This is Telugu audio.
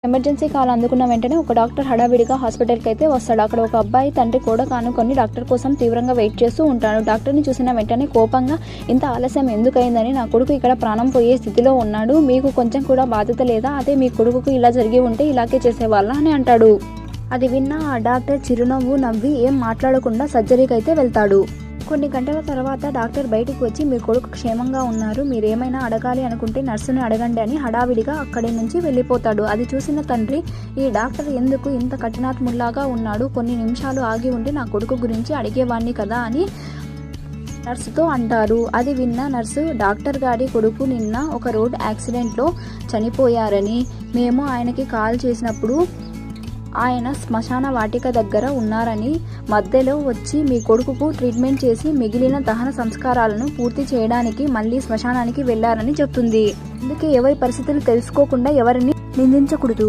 ఎమర్జెన్సీ కాల్ అందుకున్న వెంటనే ఒక డాక్టర్ హడావిడిగా హాస్పిటల్కి అయితే వస్తాడు. అక్కడ ఒక అబ్బాయి తండ్రి కూడా కానుకొని డాక్టర్ కోసం తీవ్రంగా వెయిట్ చేస్తూ ఉంటాడు. డాక్టర్ని చూసిన వెంటనే కోపంగా, ఇంత ఆలస్యం ఎందుకైందని, నా కొడుకు ఇక్కడ ప్రాణం పోయే స్థితిలో ఉన్నాడు, మీకు కొంచెం కూడా బాధ్యత లేదా, అదే మీ కొడుకుకు ఇలా జరిగి ఉంటే ఇలాగే చేసేవాళ్ళ అని అంటాడు. అది విన్న ఆ డాక్టర్ చిరునవ్వు నవ్వి ఏం మాట్లాడకుండా సర్జరీకి అయితే వెళ్తాడు. కొన్ని గంటల తర్వాత డాక్టర్ బయటకు వచ్చి, మీ కొడుకు క్షేమంగా ఉన్నారు, మీరేమైనా అడగాలి అనుకుంటే నర్సుని అడగండి అని హడావిడిగా అక్కడి నుంచి వెళ్ళిపోతాడు. అది చూసిన తండ్రి, ఈ డాక్టర్ ఎందుకు ఇంత కఠినాత్ముల్లాగా ఉన్నాడు, కొన్ని నిమిషాలు ఆగి ఉంటే నా కొడుకు గురించి అడిగేవాణ్ణి కదా అని నర్సుతో అంటారు. అది విన్న నర్సు, డాక్టర్ గారి కొడుకు నిన్న ఒక రోడ్ యాక్సిడెంట్లో చనిపోయారని, మేము ఆయనకి కాల్ చేసినప్పుడు ఆయన శ్మశాన వాటిక దగ్గర ఉన్నారని, మధ్యలో వచ్చి మీ కొడుకుకు ట్రీట్మెంట్ చేసి మిగిలిన దహన సంస్కారాలను పూర్తి చేయడానికి మళ్ళీ శ్మశానానికి వెళ్లారని చెప్తుంది. అందుకే ఎవరి పరిస్థితులు తెలుసుకోకుండా ఎవరిని నిందించకూడదు.